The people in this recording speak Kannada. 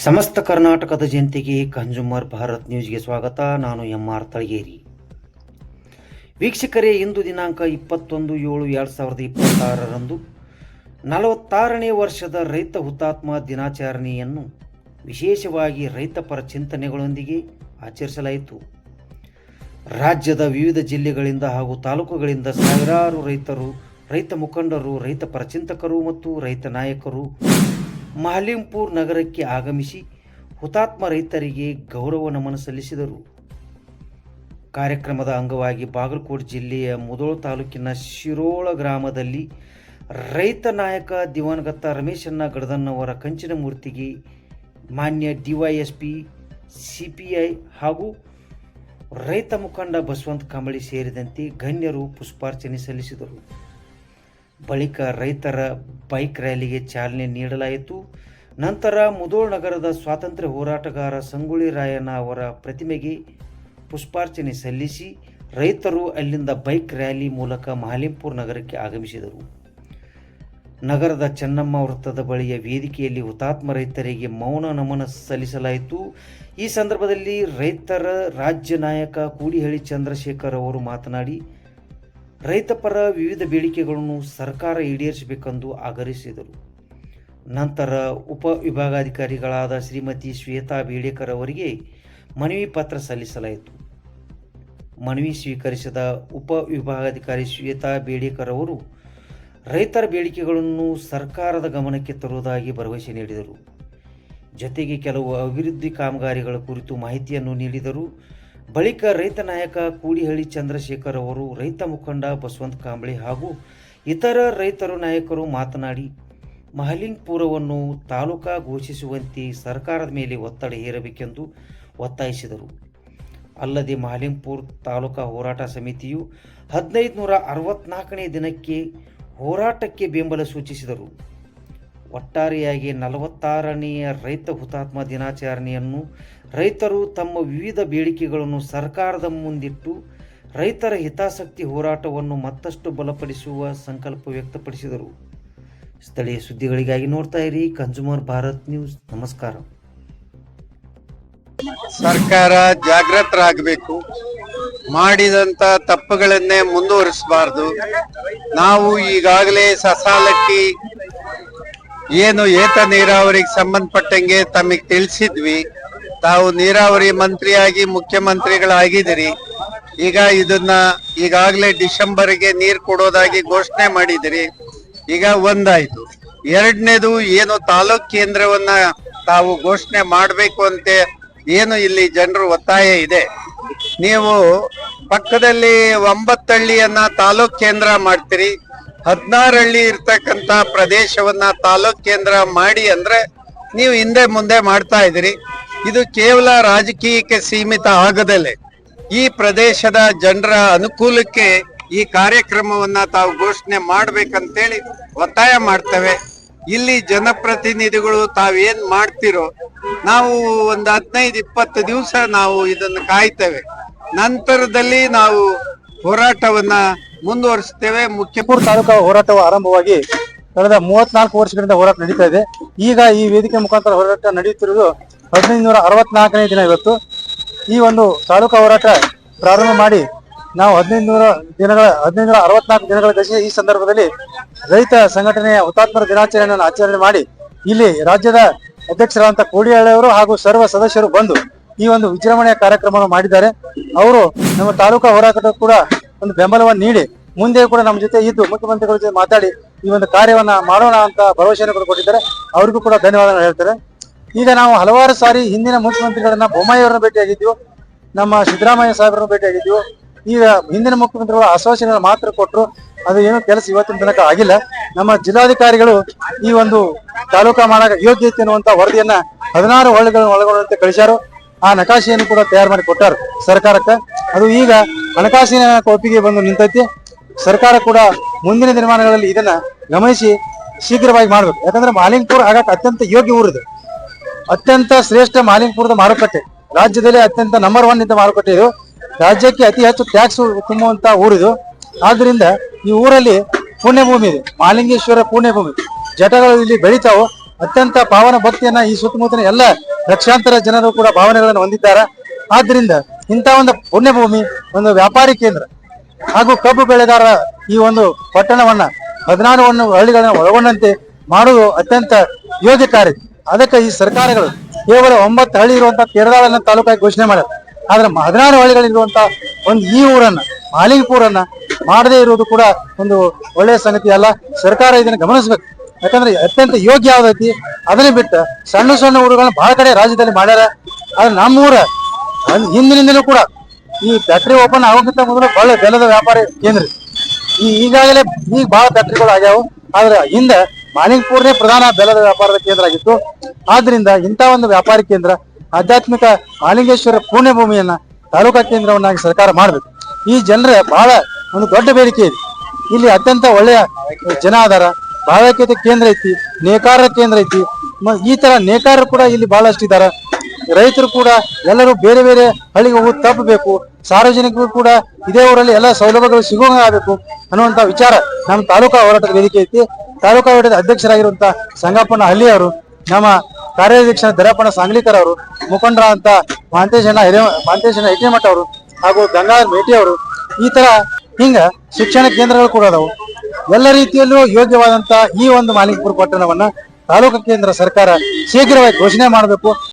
ಸಮಸ್ತ ಕರ್ನಾಟಕದ ಜನತೆಗೆ ಕನ್ಸ್ಯೂಮರ್ ಭಾರತ್ ನ್ಯೂಸ್ಗೆ ಸ್ವಾಗತ. ನಾನು MR ತಳಗೇರಿ. ವೀಕ್ಷಕರೇ, ಇಂದು ದಿನಾಂಕ 21/7/2026ರಂದು 46ನೇ ವರ್ಷದ ರೈತ ಹುತಾತ್ಮ ದಿನಾಚರಣೆಯನ್ನು ವಿಶೇಷವಾಗಿ ರೈತಪರ ಚಿಂತನೆಗಳೊಂದಿಗೆ ಆಚರಿಸಲಾಯಿತು. ರಾಜ್ಯದ ವಿವಿಧ ಜಿಲ್ಲೆಗಳಿಂದ ಹಾಗೂ ತಾಲೂಕುಗಳಿಂದ ಸಾವಿರಾರು ರೈತರು, ರೈತ ಮುಖಂಡರು, ರೈತಪರ ಚಿಂತಕರು ಮತ್ತು ರೈತ ನಾಯಕರು ಮಹಾಲಿಂಗಪುರ ನಗರಕ್ಕೆ ಆಗಮಿಸಿ ಹುತಾತ್ಮ ರೈತರಿಗೆ ಗೌರವ ನಮನ ಸಲ್ಲಿಸಿದರು. ಕಾರ್ಯಕ್ರಮದ ಅಂಗವಾಗಿ ಬಾಗಲಕೋಟೆ ಜಿಲ್ಲೆಯ ಮುಧೋಳ ತಾಲೂಕಿನ ಶಿರೋಳ ಗ್ರಾಮದಲ್ಲಿ ರೈತ ನಾಯಕ ದಿವಂಗತ ರಮೇಶಣ್ಣ ಗಡದನ್ನವರ ಕಂಚಿನ ಮೂರ್ತಿಗೆ ಮಾನ್ಯ DYSP, CPI ಹಾಗೂ ರೈತ ಮುಖಂಡ ಬಸವಂತ ಕಾಂಬಳಿ ಸೇರಿದಂತೆ ಗಣ್ಯರು ಪುಷ್ಪಾರ್ಚನೆ ಸಲ್ಲಿಸಿದರು. ಬಳಿಕ ರೈತರ ಬೈಕ್ ರ್ಯಾಲಿಗೆ ಚಾಲನೆ ನೀಡಲಾಯಿತು. ನಂತರ ಮುಧೋಳ ನಗರದ ಸ್ವಾತಂತ್ರ್ಯ ಹೋರಾಟಗಾರ ಸಂಗೊಳ್ಳಿ ರಾಯಣ್ಣ ಅವರ ಪ್ರತಿಮೆಗೆ ಪುಷ್ಪಾರ್ಚನೆ ಸಲ್ಲಿಸಿ ರೈತರು ಅಲ್ಲಿಂದ ಬೈಕ್ ರ್ಯಾಲಿ ಮೂಲಕ ಮಹಾಲಿಂಗಪುರ ನಗರಕ್ಕೆ ಆಗಮಿಸಿದರು. ನಗರದ ಚೆನ್ನಮ್ಮ ವೃತ್ತದ ಬಳಿಯ ವೇದಿಕೆಯಲ್ಲಿ ಹುತಾತ್ಮ ರೈತರಿಗೆ ಮೌನ ನಮನ ಸಲ್ಲಿಸಲಾಯಿತು. ಈ ಸಂದರ್ಭದಲ್ಲಿ ರೈತರ ರಾಜ್ಯ ನಾಯಕ ಕೂಡಿಹಳ್ಳಿ ಚಂದ್ರಶೇಖರ್ ಅವರು ಮಾತನಾಡಿ, ರೈತಪರ ವಿವಿಧ ಬೇಡಿಕೆಗಳನ್ನು ಸರ್ಕಾರ ಈಡೇರಿಸಬೇಕೆಂದು ಆಗ್ರಹಿಸಿದರು. ನಂತರ ಉಪ ವಿಭಾಗಾಧಿಕಾರಿಗಳಾದ ಶ್ರೀಮತಿ ಶ್ವೇತಾ ಬೇಡೇಕರ್ ಅವರಿಗೆ ಮನವಿ ಪತ್ರ ಸಲ್ಲಿಸಲಾಯಿತು. ಮನವಿ ಸ್ವೀಕರಿಸಿದ ಉಪ ವಿಭಾಗಾಧಿಕಾರಿ ಶ್ವೇತಾ ಬೇಡೇಕರ್ ಅವರು ರೈತರ ಬೇಡಿಕೆಗಳನ್ನು ಸರ್ಕಾರದ ಗಮನಕ್ಕೆ ತರುವುದಾಗಿ ಭರವಸೆ ನೀಡಿದರು. ಜೊತೆಗೆ ಕೆಲವು ಅಭಿವೃದ್ಧಿ ಕಾಮಗಾರಿಗಳ ಕುರಿತು ಮಾಹಿತಿಯನ್ನು ನೀಡಿದರು. ಬಳಿಕ ರೈತ ನಾಯಕ ಕೂಡಿಹಳ್ಳಿ ಚಂದ್ರಶೇಖರ್ ಅವರು, ರೈತ ಮುಖಂಡ ಬಸವಂತ ಕಾಂಬಳಿ ಹಾಗೂ ಇತರ ರೈತರ ನಾಯಕರು ಮಾತನಾಡಿ, ಮಹಾಲಿಂಗಪುರವನ್ನು ತಾಲೂಕಾ ಘೋಷಿಸುವಂತೆ ಸರ್ಕಾರದ ಮೇಲೆ ಒತ್ತಡ ಹೇರಬೇಕೆಂದು ಒತ್ತಾಯಿಸಿದರು. ಅಲ್ಲದೆ ಮಹಾಲಿಂಗಪುರ ತಾಲೂಕಾ ಹೋರಾಟ ಸಮಿತಿಯು 1564ನೇ ದಿನಕ್ಕೆ ಹೋರಾಟಕ್ಕೆ ಬೆಂಬಲ ಸೂಚಿಸಿದರು. ಒಟ್ಟಾರೆಯಾಗಿ 46ನೆಯ ರೈತ ಹುತಾತ್ಮ ದಿನಾಚರಣೆಯನ್ನು ರೈತರು ತಮ್ಮ ವಿವಿಧ ಬೇಡಿಕೆಗಳನ್ನು ಸರ್ಕಾರದ ಮುಂದಿಟ್ಟು ರೈತರ ಹಿತಾಸಕ್ತಿ ಹೋರಾಟವನ್ನು ಮತ್ತಷ್ಟು ಬಲಪಡಿಸುವ ಸಂಕಲ್ಪ ವ್ಯಕ್ತಪಡಿಸಿದರು. ಸ್ಥಳೀಯ ಸುದ್ದಿಗಳಿಗಾಗಿ ನೋಡ್ತಾ ಇರಿ ಕನ್ಸ್ಯೂಮರ್ ಭಾರತ್ ನ್ಯೂಸ್. ನಮಸ್ಕಾರ. ಸರ್ಕಾರ ಜಾಗೃತರಾಗಬೇಕು. ಮಾಡಿದಂತ ತಪ್ಪುಗಳನ್ನೇ ಮುಂದುವರಿಸಬಾರದು. ನಾವು ಈಗಾಗಲೇ ಸಸಾಲಟ್ಟಿ ಏನು ಏತ ನೀರಾವರಿಗೆ ಸಂಬಂಧಪಟ್ಟಂಗೆ ತಮಗೆ ತಿಳಿಸಿದ್ವಿ. ತಾವು ನೀರಾವರಿ ಮಂತ್ರಿಯಾಗಿ ಮುಖ್ಯಮಂತ್ರಿಗಳಾಗಿದ್ದೀರಿ. ಈಗ ಇದನ್ನ ಈಗಾಗಲೇ ಡಿಸೆಂಬರ್ಗೆ ನೀರು ಕೊಡೋದಾಗಿ ಘೋಷಣೆ ಮಾಡಿದಿರಿ. ಈಗ ಒಂದಾಯ್ತು. ಎರಡನೇದು ಏನು ತಾಲೂಕ್ ಕೇಂದ್ರವನ್ನ ತಾವು ಘೋಷಣೆ ಮಾಡಬೇಕು ಅಂತ ಏನು ಇಲ್ಲಿ ಜನರು ಒತ್ತಾಯ ಇದೆ. ನೀವು ಪಕ್ಕದಲ್ಲಿ 9 ಹಳ್ಳಿಯನ್ನ ತಾಲೂಕ್ ಕೇಂದ್ರ ಮಾಡ್ತೀರಿ, 16 ಹಳ್ಳಿ ಇರ್ತಕ್ಕಂತ ಪ್ರದೇಶವನ್ನ ತಾಲೂಕ್ ಕೇಂದ್ರ ಮಾಡಿ ಅಂದ್ರೆ ನೀವು ಹಿಂದೆ ಮುಂದೆ ಮಾಡ್ತಾ ಇದ್ದೀರಿ. ಇದು ಕೇವಲ ರಾಜಕೀಯಕ್ಕೆ ಸೀಮಿತ ಆಗದಲ್ಲೇ ಈ ಪ್ರದೇಶದ ಜನರ ಅನುಕೂಲಕ್ಕೆ ಈ ಕಾರ್ಯಕ್ರಮವನ್ನ ತಾವು ಘೋಷಣೆ ಮಾಡ್ಬೇಕಂತೇಳಿ ಒತ್ತಾಯ ಮಾಡ್ತೇವೆ. ಇಲ್ಲಿ ಜನಪ್ರತಿನಿಧಿಗಳು ತಾವೇನ್ ಮಾಡ್ತಿರೋ ನಾವು ಒಂದು 15-20 ದಿವಸ ನಾವು ಇದನ್ನು ಕಾಯ್ತೇವೆ. ನಂತರದಲ್ಲಿ ನಾವು ಹೋರಾಟವನ್ನ ಮುಂದುವರಿಸ್ತೇವೆ. ಮುಖ್ಯಪುರ ತಾಲೂಕಾ ಹೋರಾಟವು ಆರಂಭವಾಗಿ ಕಳೆದ 34 ವರ್ಷಗಳಿಂದ ಹೋರಾಟ ನಡೀತಾ ಇದೆ. ಈಗ ಈ ವೇದಿಕೆ ಮುಖಾಂತರ ಹೋರಾಟ ನಡೆಯುತ್ತಿರುವುದು 1564ನೇ ದಿನ. ಇವತ್ತು ಈ ಒಂದು ತಾಲೂಕಾ ಹೋರಾಟ ಪ್ರಾರಂಭ ಮಾಡಿ ನಾವು 1564 ದಿನಗಳ ಗಳಿಸಿದ ಈ ಸಂದರ್ಭದಲ್ಲಿ ರೈತ ಸಂಘಟನೆಯ ಹುತಾತ್ಮರ ದಿನಾಚರಣೆಯನ್ನು ಆಚರಣೆ ಮಾಡಿ ಇಲ್ಲಿ ರಾಜ್ಯದ ಅಧ್ಯಕ್ಷರಾದಂತಹ ಕೋಡಿಹಳ್ಳಿ ಅವರು ಹಾಗೂ ಸರ್ವ ಸದಸ್ಯರು ಬಂದು ಈ ಒಂದು ವಿಜೃಂಭಣೆಯ ಕಾರ್ಯಕ್ರಮವನ್ನು ಮಾಡಿದ್ದಾರೆ. ಅವರು ನಮ್ಮ ತಾಲೂಕಾ ಹೋರಾಟ ಕೂಡ ಒಂದು ಬೆಂಬಲವನ್ನು ನೀಡಿ ಮುಂದೆ ಕೂಡ ನಮ್ಮ ಜೊತೆ ಇದ್ದು ಮುಖ್ಯಮಂತ್ರಿಗಳ ಜೊತೆ ಮಾತಾಡಿ ಈ ಒಂದು ಕಾರ್ಯವನ್ನ ಮಾಡೋಣ ಅಂತ ಭರವಸೆಯನ್ನು ಕೂಡ ಕೊಟ್ಟಿದ್ದಾರೆ. ಅವರಿಗೂ ಕೂಡ ಧನ್ಯವಾದ ಹೇಳ್ತಾರೆ. ಈಗ ನಾವು ಹಲವಾರು ಸಾರಿ ಹಿಂದಿನ ಮುಖ್ಯಮಂತ್ರಿಗಳನ್ನ ಬೊಮ್ಮಾಯಿ ಅವರನ್ನ ಭೇಟಿಯಾಗಿದ್ವಿ, ನಮ್ಮ ಸಿದ್ದರಾಮಯ್ಯ ಸಾಹೇಬರನ್ನ ಭೇಟಿಯಾಗಿದ್ವಿ. ಈಗ ಹಿಂದಿನ ಮುಖ್ಯಮಂತ್ರಿಗಳು ಆಶ್ವಾಸನೆ ಮಾತ್ರ ಕೊಟ್ಟರು, ಅದು ಏನೋ ಕೆಲಸ ಇವತ್ತಿನ ತನಕ ಆಗಿಲ್ಲ. ನಮ್ಮ ಜಿಲ್ಲಾಧಿಕಾರಿಗಳು ಈ ಒಂದು ತಾಲೂಕಾ ಮಾಡಕ ಯೋಗ್ಯತೆ ಅನ್ನುವಂತ ವರದಿಯನ್ನ 16 ಹಳ್ಳಿಗಳನ್ನು ಒಳಗೊಂಡಂತೆ ಕಳಿಸ್ಯಾರು. ಆ ನಕಾಶೆಯನ್ನು ಕೂಡ ತಯಾರು ಮಾಡಿ ಕೊಟ್ಟಾರ ಸರ್ಕಾರಕ್ಕೆ. ಅದು ಈಗ ಹಣಕಾಸಿನ ಒಪ್ಪಿಗೆ ಬಂದು ನಿಂತೈತಿ. ಸರ್ಕಾರ ಕೂಡ ಮುಂದಿನ ದಿನಮಾನಗಳಲ್ಲಿ ಇದನ್ನ ಗಮನಿಸಿ ಶೀಘ್ರವಾಗಿ ಮಾಡ್ಬೇಕು. ಯಾಕಂದ್ರೆ ಮಹಾಲಿಂಗಪುರ ಆಗಕ್ಕೆ ಅತ್ಯಂತ ಯೋಗ್ಯ ಊರಿದೆ, ಅತ್ಯಂತ ಶ್ರೇಷ್ಠ ಮಹಾಲಿಂಗಪುರದ ಮಾರುಕಟ್ಟೆ, ರಾಜ್ಯದಲ್ಲಿ ಅತ್ಯಂತ ನಂಬರ್ 1 ಇದ್ದ ಮಾರುಕಟ್ಟೆ ಇದು. ರಾಜ್ಯಕ್ಕೆ ಅತಿ ಹೆಚ್ಚು ಟ್ಯಾಕ್ಸ್ ತುಂಬುವಂತ ಊರಿದು. ಆದ್ರಿಂದ ಈ ಊರಲ್ಲಿ ಪುಣ್ಯಭೂಮಿ ಇದೆ, ಮಹಾಲಿಂಗೇಶ್ವರ ಪುಣ್ಯಭೂಮಿ. ಜಟಗಳು ಇಲ್ಲಿ ಬೆಳಿತಾವು. ಅತ್ಯಂತ ಪಾವನ ಭಕ್ತಿಯನ್ನ ಈ ಸುತ್ತಮುತ್ತಲಿನ ಎಲ್ಲ ಲಕ್ಷಾಂತರ ಜನರು ಕೂಡ ಭಾವನೆಗಳನ್ನು ಹೊಂದಿದ್ದಾರೆ. ಆದ್ರಿಂದ ಇಂಥ ಒಂದು ಪುಣ್ಯಭೂಮಿ, ಒಂದು ವ್ಯಾಪಾರಿ ಕೇಂದ್ರ ಹಾಗೂ ಕಬ್ಬು ಬೆಳೆಗಾರ ಈ ಒಂದು ಪಟ್ಟಣವನ್ನ 14 ಹಳ್ಳಿಗಳನ್ನ ಒಳಗೊಂಡಂತೆ ಮಾಡುವುದು ಅತ್ಯಂತ ಯೋಗ್ಯ ಕಾರ್ಯ. ಅದಕ್ಕೆ ಈ ಸರ್ಕಾರಗಳು ಕೇವಲ 9 ಹಳ್ಳಿ ಇರುವಂತಹ ಕೇರಳನ ತಾಲೂಕಾಗಿ ಘೋಷಣೆ ಮಾಡ್ಯಾರ. ಆದ್ರೆ 16 ಹಳ್ಳಿಗಳಿರುವಂತಹ ಒಂದು ಈ ಊರನ್ನ ಮಾಲಿಂಗಪುರನ್ನ ಮಾಡದೇ ಇರುವುದು ಕೂಡ ಒಂದು ಒಳ್ಳೆಯ ಸಂಗತಿ ಅಲ್ಲ. ಸರ್ಕಾರ ಇದನ್ನ ಗಮನಿಸಬೇಕು. ಯಾಕಂದ್ರೆ ಅತ್ಯಂತ ಯೋಗ್ಯ ಯಾವ್ದೈತಿ ಅದನ್ನೇ ಬಿಟ್ಟು ಸಣ್ಣ ಸಣ್ಣ ಊರುಗಳನ್ನ ಬಹಳ ಕಡೆ ರಾಜ್ಯದಲ್ಲಿ ಮಾಡ್ಯಾರ. ಆದ್ರೆ ನಮ್ಮೂರ ಹಿಂದಿನಿಂದಲೂ ಕೂಡ ಈ ಫ್ಯಾಕ್ಟರಿ ಓಪನ್ ಆಗೋಕ್ಕಿಂತ ಮೊದಲು ಬಹಳ ಬೆಲ್ಲದ ವ್ಯಾಪಾರಿ ಕೇಂದ್ರ. ಈಗಾಗಲೇ ಈಗ ಬಹಳ ಫ್ಯಾಕ್ಟರಿಗಳು ಆಗ್ಯಾವು. ಆದ್ರೆ ಹಿಂದೆ ಮಾಲಿಂಗಪುರನೇ ಪ್ರಧಾನ ಬೆಲ್ಲದ ವ್ಯಾಪಾರದ ಕೇಂದ್ರ ಆಗಿತ್ತು. ಆದ್ರಿಂದ ಇಂಥ ಒಂದು ವ್ಯಾಪಾರಿ ಕೇಂದ್ರ, ಆಧ್ಯಾತ್ಮಿಕ ಮಾಲಿಂಗೇಶ್ವರ ಪುಣ್ಯಭೂಮಿಯನ್ನ ತಾಲೂಕಾ ಕೇಂದ್ರವನ್ನಾಗಿ ಸರ್ಕಾರ ಮಾಡ್ಬೇಕು. ಈ ಜನರ ಬಹಳ ಒಂದು ದೊಡ್ಡ ಬೇಡಿಕೆ ಇದೆ. ಇಲ್ಲಿ ಅತ್ಯಂತ ಒಳ್ಳೆಯ ಜನ ಆಧಾರ, ಭಾವೈಕ್ಯತೆ ಕೇಂದ್ರ ಐತಿ, ನೇಕಾರರ ಕೇಂದ್ರ ಐತಿ. ಈ ತರ ನೇಕಾರರು ಕೂಡ ಇಲ್ಲಿ ಬಹಳಷ್ಟು ಇದ್ದಾರೆ. ರೈತರು ಕೂಡ ಎಲ್ಲರೂ ಬೇರೆ ಬೇರೆ ಹಳ್ಳಿಗೆ ಹೋಗೋದು ತಪ್ಪಬೇಕು. ಸಾರ್ವಜನಿಕರು ಕೂಡ ಇದೇ ಊರಲ್ಲಿ ಎಲ್ಲ ಸೌಲಭ್ಯಗಳು ಸಿಗೋಂಗಾಗಬೇಕು ಅನ್ನುವಂತ ವಿಚಾರ ನಮ್ಮ ತಾಲೂಕಾ ಹೋರಾಟದ ವೇದಿಕೆ ಐತಿ. ತಾಲೂಕಾ ಹೋರಾಟದ ಅಧ್ಯಕ್ಷರಾಗಿರುವಂತ ಸಂಗಪ್ಪನ ಹಳ್ಳಿಯವರು, ನಮ್ಮ ಕಾರ್ಯಾಧ್ಯಕ್ಷ ದರಪ್ಪನ ಸಾಂಗ್ಲಿಕರ್ ಅವರು, ಮುಖಂಡರಾದಂತ ಮಾಂತೇಶಣ್ಣ ಹಿರೇಮಠ ಅವರು ಹಾಗೂ ಗಂಗಾಧರ್ ಮೇಟಿ ಅವರು, ಈ ತರ ಹಿಂಗ ಶಿಕ್ಷಣ ಕೇಂದ್ರಗಳು ಕೂಡ ಅದಾವು. ಎಲ್ಲ ರೀತಿಯಲ್ಲೂ ಯೋಗ್ಯವಾದಂತ ಈ ಒಂದು ಮಾಲಿಂಗಪುರ ಪಟ್ಟಣವನ್ನ ತಾಲೂಕಾ ಕೇಂದ್ರ ಸರ್ಕಾರ ಶೀಘ್ರವಾಗಿ ಘೋಷಣೆ ಮಾಡಬೇಕು.